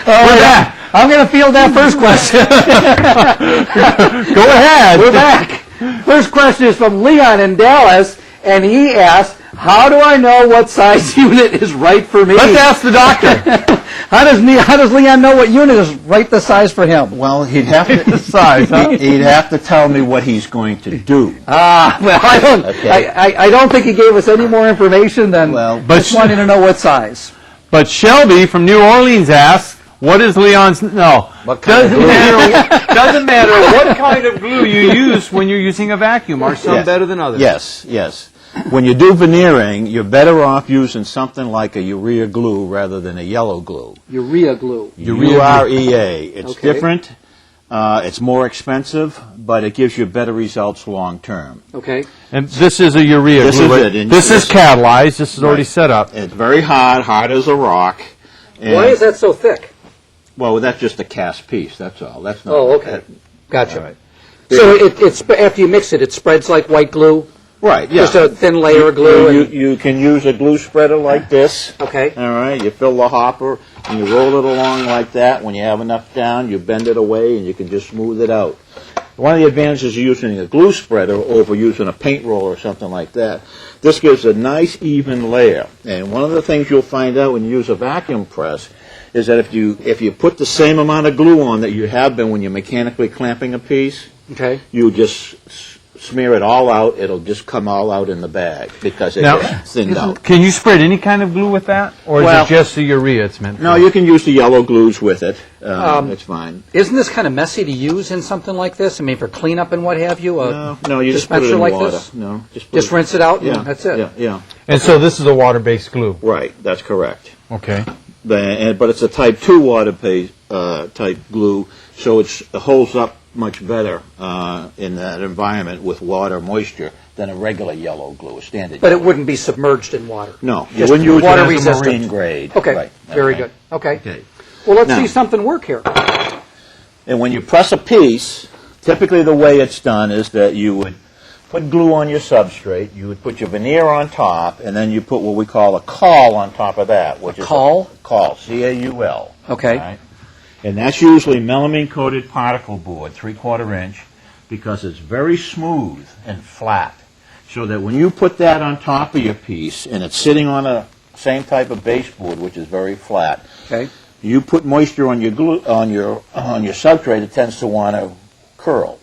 back. I'm going to field that first question. Go ahead. We're back. First question is from Leon in Dallas, and he asked, how do I know what size unit is right for me? Let's ask the doctor. How does Leon know what unit is right the size for him? Well, he'd have to The size, huh? he'd have to tell me what he's going to do. Well, I don't. Okay. I don't think he gave us any more information than just wanting to know what size. But Shelby from New Orleans asks, what is Leon's... No. What kind of glue? Doesn't matter what kind of glue you use when you're using a vacuum. Are some better than others? Yes. When you do veneering, you're better off using something like a urea glue rather than a yellow glue. Urea glue. U-R-E-A. It's Okay. different. It's more expensive, but it gives you better results long term. Okay. And this is a urea This glue. is right? it. And This is catalyzed. This is already Right. set up. It's very hard as a rock. And, Why is that so thick? Well, that's just a cast piece. That's all. That's not. Oh, okay. Gotcha. All right. So it's after you mix it, it spreads like white glue. Right. Yeah. Just a thin layer of glue. You can use a glue spreader like this. Okay. All right. You fill the hopper and you roll it along like that. When you have enough down, you bend it away and you can just smooth it out. One of the advantages of using a glue spreader over using a paint roller or something like that, this gives a nice even layer. And one of the things you'll find out when you use a vacuum press is that if you put the same amount of glue on that you have been when you're mechanically clamping a piece, Okay. you just smear it all out. It'll just come all out in the bag because it Now, gets thinned out. Can you spread any kind of glue with that? Or is Well- it just the urea it's meant for? No, you can use the yellow glues with it. It's fine. Isn't this kind of messy to use in something like this? I mean, for cleanup and what have you? No, you just put it dispenser in like water. this? No, just Just rinse it out and that's it. Yeah. And so this is a water-based glue. Right, that's correct. Okay. But it's a type 2 water-based type glue, so it holds up much better in that environment with water moisture than a regular yellow glue, a standard. But it wouldn't be submerged in water. No, you Just wouldn't use water it as a resistant. marine grade. Okay. Right. Very good. Okay. Okay. Well, let's Now- see something work here. And when you press a piece, typically the way it's done is that you would put glue on your substrate, you would put your veneer on top, and then you put what we call a caul on top of that. Which is caul? Caul, C-A-U-L. Okay. Right? And that's usually melamine-coated particle board, 3/4 inch, because it's very smooth and flat. So that when you put that on top of your piece, and it's sitting on a same type of baseboard, which is very flat, Okay. you put moisture on your glue on your substrate, it tends to want to curl.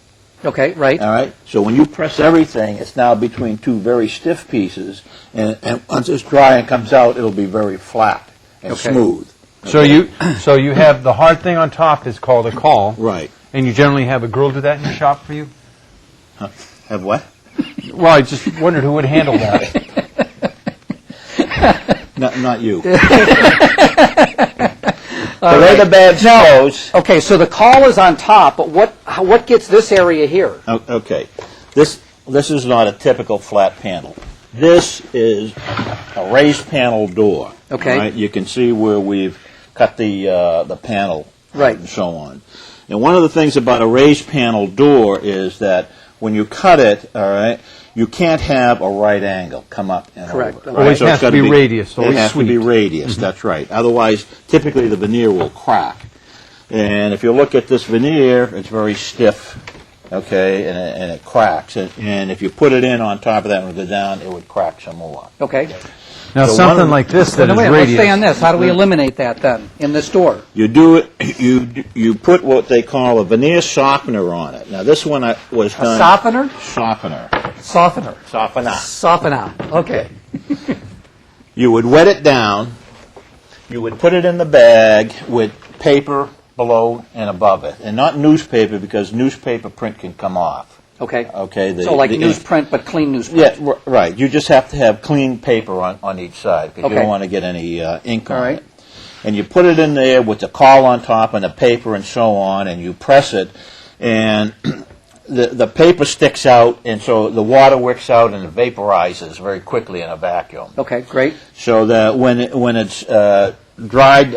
Okay. Right. All right. So when you press everything, it's now between two very stiff pieces, and once it's dry and comes out, it'll be very flat and Okay. smooth. So you have the hard thing on top is called a caul, Right. and you generally have a girl do that in your shop for you? Have what? Well, I just wondered who would handle that. Not you. The way the bag goes. Okay. So the caul is on top, but what gets this area here? Okay. This is not a typical flat panel. This is a raised panel door. Okay. Right? You can see where we've cut the panel. Right. And so on. And one of the things about a raised panel door is that when you cut it, all right, you can't have a right angle come up and Correct. over. Always So has it's to gotta be radius, It always has to be sweet. radius. That's right. Otherwise, typically the veneer will crack. And if you look at this veneer, it's very stiff, okay, and it cracks. And if you put it in on top of that and go down, it would crack some more. Okay. Now, So one something of the- like this that is Wait, let's radius. stay on this. How do we eliminate that then in this door? You do it. You put what they call a veneer softener on it. Now this one was A done. softener? Softener. Softener. Softener. Softener. Okay. You would wet it down. You would put it in the bag with paper below and above it, and not newspaper because newspaper print can come off. Okay. Okay. So like the newsprint, but clean newsprint. Yeah, right. You just have to have clean paper on each side because you Okay. don't want to get any ink on All right. it. And you put it in there with the caul on top and the paper and so on, and you press it, and the paper sticks out, and so the water wicks out and it vaporizes very quickly in a vacuum. Okay, great. So that when it's dried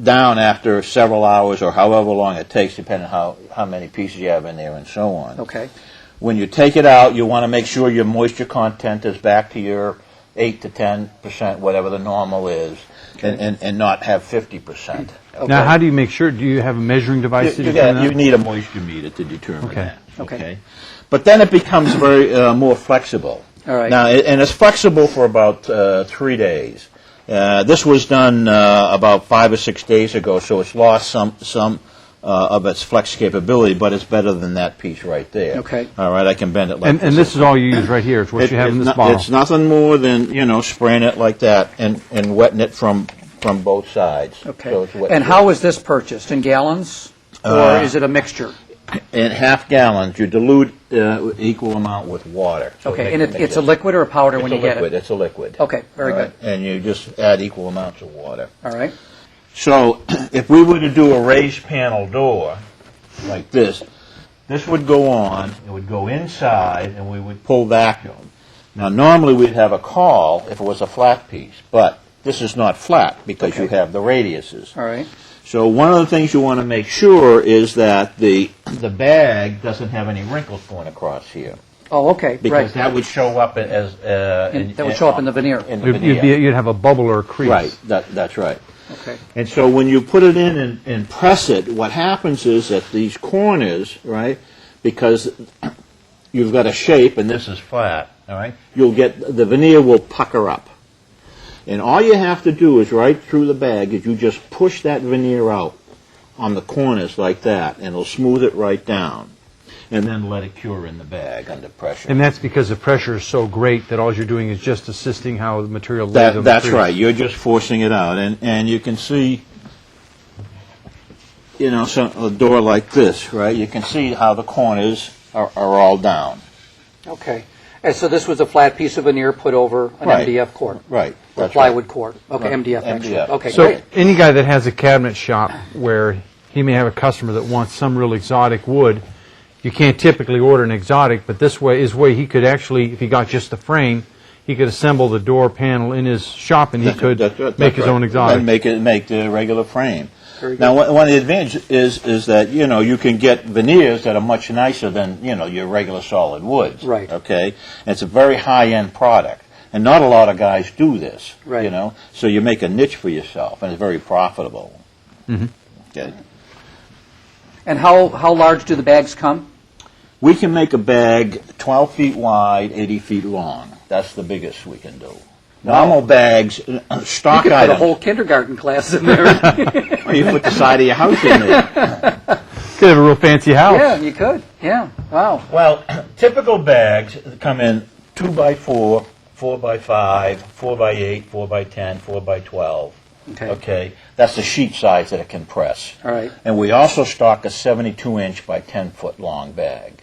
down after several hours or however long it takes, depending on how many pieces you have in there and so on. Okay. When you take it out, you want to make sure your moisture content is back to your 8 to 10%, whatever the normal is, and not have 50%. Okay. Now, how do you make sure? Do you have a measuring device to determine that? You need a moisture meter to determine Okay. that. Okay. But then it becomes very more flexible. All right. Now, and it's flexible for about 3 days. This was done about 5 or 6 days ago, so it's lost some of its flex capability, but it's better than that piece right there. Okay. All right, I can bend it like And this is all you use right here. It's what you have in this bottle. It's nothing more than, spraying it like that and wetting it from both sides. Okay. So it's wet And through. how is this purchased? In gallons? Or is it a mixture? In half gallons, you dilute equal amount with water. So Okay, it and makes it's a liquid or a powder when you get it? It's a liquid. Okay, very All right, good. and you just add equal amounts of water. All right. So if we were to do a raised panel door like this would go on, it would go inside, and we would pull vacuum. Now, normally we'd have a call if it was a flat piece, but this is not flat because you Okay. have the radiuses. All right. So one of the things you want to make sure is that the bag doesn't have any wrinkles going across here, Oh, okay, because right. that would show up as That would show up in the veneer. In the veneer. You'd have a bubble or a crease. Right, that's right. Okay. And so when you put it in and press it, what happens is that these corners, right, because you've got a shape and this is flat, all right, the veneer will pucker up. And all you have to do is right through the bag is you just push that veneer out on the corners like that, and it'll smooth it right down. And then let it cure in the bag under pressure. And that's because the pressure is so great that all you're doing is just assisting how the material lays on the That's crease. right. You're just forcing it out, and you can see, a door like this, right? You can see how the corners are all down. Okay. And so this was a flat piece of veneer put over an Right. MDF cord? Right. Or That's plywood cord? Okay, Right. MDF, actually. MDF. Okay, So great. any guy that has a cabinet shop where he may have a customer that wants some real exotic wood, you can't typically order an exotic, but this way he could actually, if he got just the frame, he could assemble the door panel in his shop and he could That's make his right. own exotic. And make the regular frame. Very good. Now, one of the advantages is that, you can get veneers that are much nicer than, your regular solid woods. Right. Okay? And it's a very high-end product. And not a lot of guys do this. Right. So you make a niche for yourself, and it's very profitable. Mhm. Okay. And how large do the bags come? We can make a bag 12 feet wide, 80 feet long. That's the biggest we can do. Normal bags, stock You could put a items. whole kindergarten class in there. Or you put the side of your house in there. Could have a real fancy house. Yeah, you could. Yeah. Wow. Well, typical bags come in 2x4, 4x5, 4x8, 4x10, 4x12. Okay. Okay, that's the sheet size that it can press. All right. And we also stock a 72-inch by 10-foot long bag.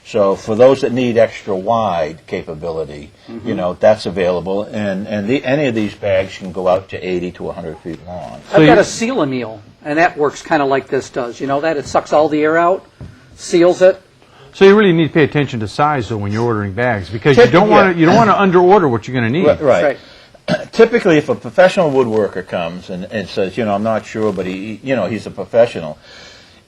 So for those that need extra wide capability, that's available. And any of these bags can go out to 80 to 100 feet long. I've got a seal-a-meal, and that works kind of like this does. You know that? It sucks all the air out, seals it. So you really need to pay attention to size though when you're ordering bags because you don't want to under order what you're going to need. Right. Typically, if a professional woodworker comes and says, I'm not sure, but he's a professional.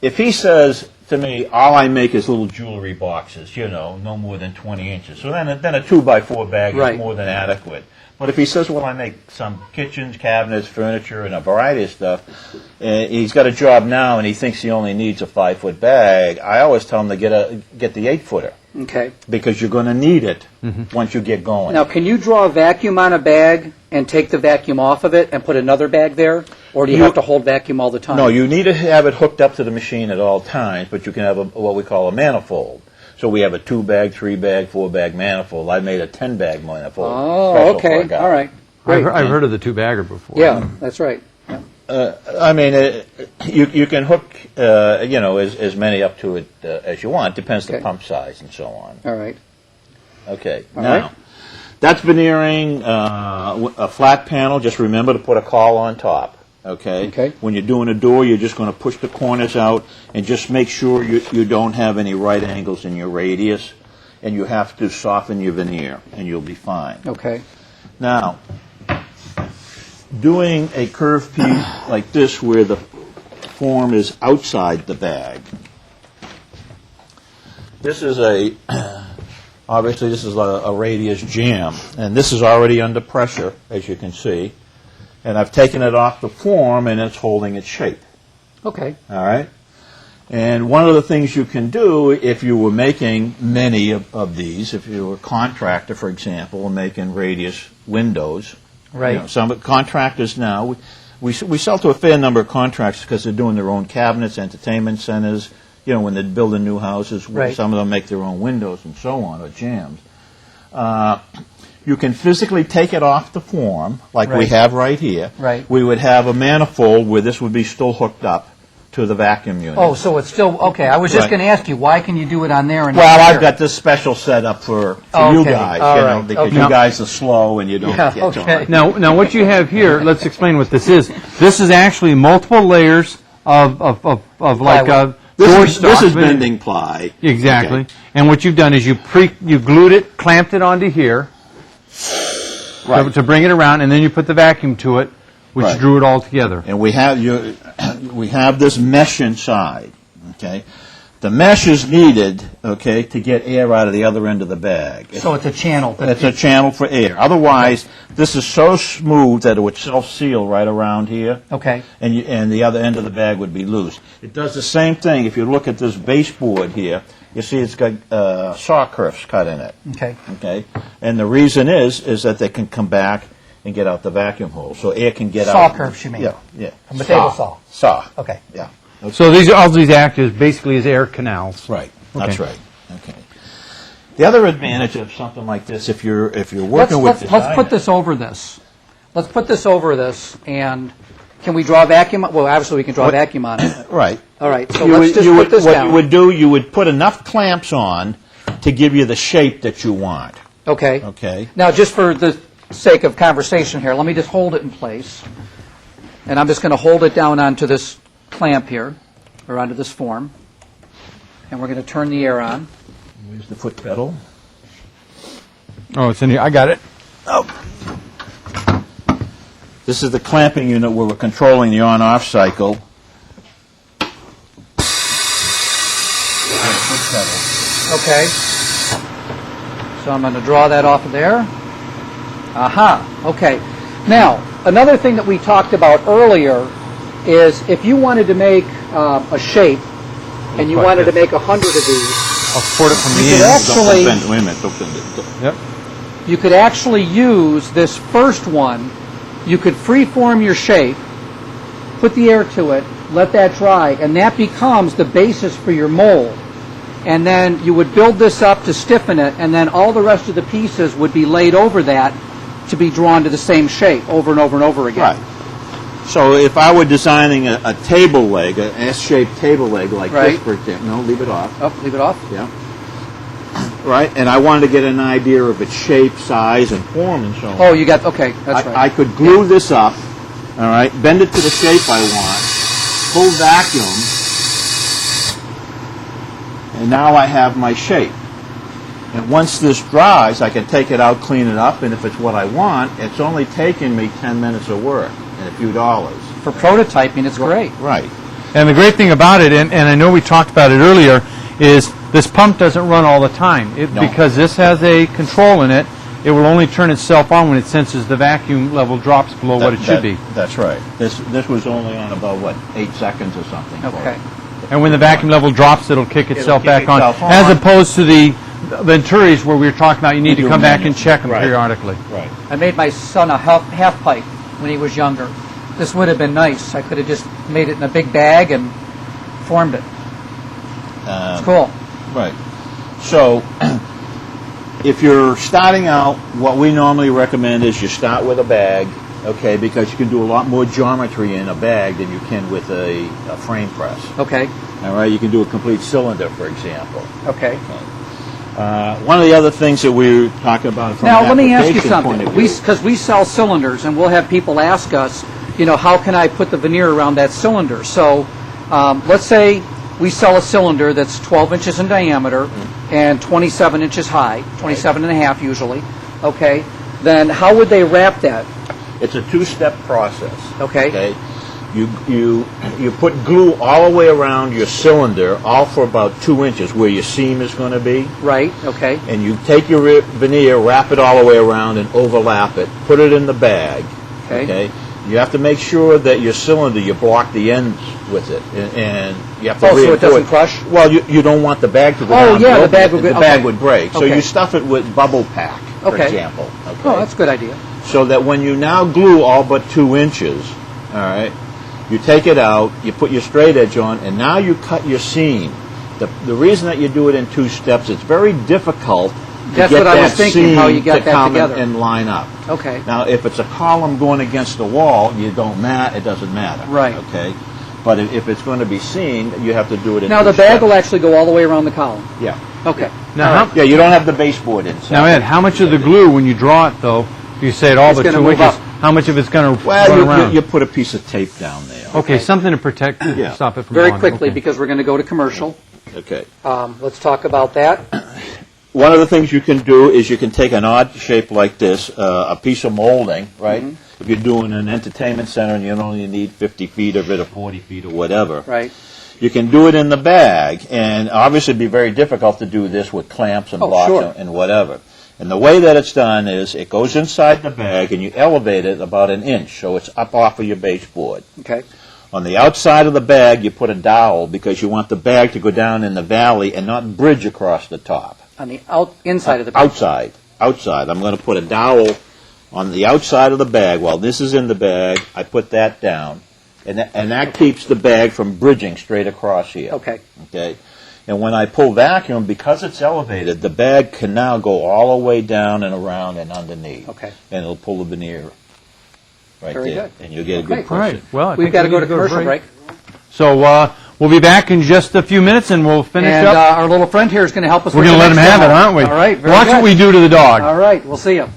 If he says to me, all I make is little jewelry boxes, no more than 20 inches. So then a 2x4 bag Right. is more than adequate. But if he says, well, I make some kitchens, cabinets, furniture, and a variety of stuff, and he's got a job now and he thinks he only needs a 5-foot bag, I always tell him to get the 8-footer. Okay. Because you're going to need it once you get going. Now, can you draw a vacuum on a bag and take the vacuum off of it and put another bag there? Or do you have to hold vacuum all the time? No, you need to have it hooked up to the machine at all times, but you can have what we call a manifold. So we have a 2-bag, 3-bag, 4-bag manifold. I made a 10-bag manifold. Oh, special for a okay. guy. All right. Great. I've heard of the 2-bagger before. Yeah, that's right. Yeah. I mean, you can hook, as many up to it as you want. Depends the Okay. pump size and so on. All right. Okay. All Now, right. that's veneering. A flat panel, just remember to put a caul on top. Okay? Okay. When you're doing a door, you're just going to push the corners out and just make sure you don't have any right angles in your radius, and you have to soften your veneer, and you'll be fine. Okay. Now, doing a curved piece like this where the form is outside the bag. This is a Obviously, this is a radius jam, and this is already under pressure, as you can see. And I've taken it off the form, and it's holding its shape. Okay. All right? And one of the things you can do if you were making many of these, if you were a contractor, for example, and making radius windows. Right. You know, some contractors now, we sell to a fair number of contractors because they're doing their own cabinets, entertainment centers. You know, when they're building new houses, Right. some of them make their own windows and so on, or jams. You can physically take it off the form, like we Right. have right here. Right. We would have a manifold where this would be still hooked up to the vacuum unit. Oh, so it's still, okay, I was just Right. going to ask you, why can you do it on there and Well, not I've here? got this special setup for Okay, you guys, all you know, right, because okay. you guys are slow and you don't Yeah, get okay. on. Now what you have here, let's explain what this is. This is actually multiple layers of like Plywood. This door is stock. bending ply. Exactly. Okay. And what you've done is you glued it, clamped it onto here Right. to bring it around, and then you put the vacuum to it, which Right. drew it all together. And we have this mesh inside. Okay, the mesh is needed. Okay, to get air out of the other end of the bag. So it's a channel. It's a channel for air. Otherwise, this is so smooth that it would self-seal right around here. Okay. And the other end of the bag would be loose. It does the same thing. If you look at this baseboard here, you see it's got saw curves cut in it. Okay. Okay, and the reason is that they can come back and get out the vacuum hole, so air can get Saw out. curves, you mean? Yeah, yeah. From a table saw. Saw. Okay. Yeah. So all these act as basically as air canals. Right. Okay. That's right. Okay. The other advantage of something like this, if you're working with Let's put this over this. Let's put this over this, and can we draw vacuum? Well, obviously we can draw vacuum on it. Right. All right, so let's just put this what down. you would do, you would put enough clamps on to give you the shape that you want. Okay. Okay. Now, just for the sake of conversation here, let me just hold it in place. And I'm just going to hold it down onto this clamp here, or onto this form. And we're going to turn the air on. Where's the foot pedal? Oh, it's in here. I got it. This is the clamping unit where we're controlling the on-off cycle. Okay. So I'm going to draw that off of there. Aha. Okay. Now, another thing that we talked about earlier is if you wanted to make a shape and you Like wanted to this. make 100 of these, I'll support it from You the could end. actually- Wait a minute. Don't bend it. Yep. you could actually use this first one. You could freeform your shape, put the air to it, let that dry, and that becomes the basis for your mold. And then you would build this up to stiffen it, and then all the rest of the pieces would be laid over that to be drawn to the same shape over and over and over again. Right. So if I were designing a table leg, an S-shaped table leg like Right. this, for example, no, leave it off. Oh, leave it off. Yeah. Right, and I wanted to get an idea of its shape, size, and form, and so on. Oh, you got, okay, that's right. I could glue this up, all right, bend it to the shape I want, full vacuum, and now I have my shape. And once this dries, I can take it out, clean it up, and if it's what I want, it's only taking me 10 minutes of work and a few dollars. For prototyping, it's great. Right. And the great thing about it, and I know we talked about it earlier, is this pump doesn't run all the time. No. Because this has a control in it, it will only turn itself on when it senses the vacuum level drops below what it should be. That's right. This was only on about, 8 seconds or something. for Okay. it. And when the vacuum level drops, it'll kick itself kick back on. itself on. As opposed to the Venturis where we were talking about you need You to do come back manual. and check them Right. periodically. Right. I made my son a half pipe when he was younger. This would have been nice. I could have just made it in a big bag and formed it. It's cool. Right. So, if you're starting out, what we normally recommend is you start with a bag, okay, because you can do a lot more geometry in a bag than you can with a frame press. Okay. All right, you can do a complete cylinder, for example. Okay. One of the other things that we're talking about from Now, an let me ask you application point something. of view- Because we sell cylinders, and we'll have people ask us, how can I put the veneer around that cylinder? So, let's say we sell a cylinder that's 12 inches in diameter and 27 inches high, 27 and a half usually. Okay. Then how would they wrap that? It's a two-step process. Okay. Okay. you put glue all the way around your cylinder, all for about 2 inches where your seam is going to be. Right, okay. And you take your veneer, wrap it all the way around and overlap it, put it in the bag. Okay. You have to make sure that your cylinder, you block the ends with it, and you have to so it reinforce doesn't crush? Well, you don't want the bag to go down. Yeah, the open bag it. would go- The bag okay. would break. So Okay. you stuff it with bubble pack, for Okay. example. Okay? Oh, that's a good idea. So that when you now glue all but 2 inches, all right, you take it out, you put your straight edge on, and now you cut your seam. The reason that you do it in 2 steps, it's very difficult to That's get what I was that thinking, seam how you got to that come together. and line up. Okay. Now, if it's a column going against the wall, it doesn't matter. Right. Okay. But if it's going to be seen, you have to do it in Now, 2 the bag steps. will actually go all the way around the column. Yeah. Okay. Now, All how, right. Yeah, you don't have the baseboard inside. now, Ed, how much of the glue, when you draw it, though, you say it all It's but gonna 2 move inches, up. how much of it's going to Well, run you around? put a piece of tape down there. Okay, something to protect, Yeah. stop it from Very blowing. quickly, Okay. because we're going to go to commercial. Okay. Let's talk about that. One of the things you can do is you can take an odd shape like this, a piece of molding, right? Mm-hmm. If you're doing an entertainment center and you only need 50 feet of it or 40 feet or whatever. Right. You can do it in the bag, and obviously it'd be very difficult to do this with clamps and Oh, blocks sure. and whatever. And the way that it's done is it goes inside the bag and you elevate it about 1 inch, so it's up off of your baseboard. Okay. On the outside of the bag, you put a dowel because you want the bag to go down in the valley and not bridge across the top. On the inside of the bag. Outside. I'm going to put a dowel on the outside of the bag. While this is in the bag, I put that down. And that keeps the bag from bridging straight across here. Okay. Okay. And when I pull vacuum, because it's elevated, the bag can now go all the way down and around and underneath. Okay. And it'll pull the veneer right Very there. good. And you'll get a Okay. good All right. cushion. Well, I We've think got to we go need to commercial break. So we'll be back in just a few minutes, and we'll finish And up. our little friend here is going to help us We're with going to the let him next have it, demo. aren't we? All right. Very Watch good. what we do to the dog. All right. We'll see you.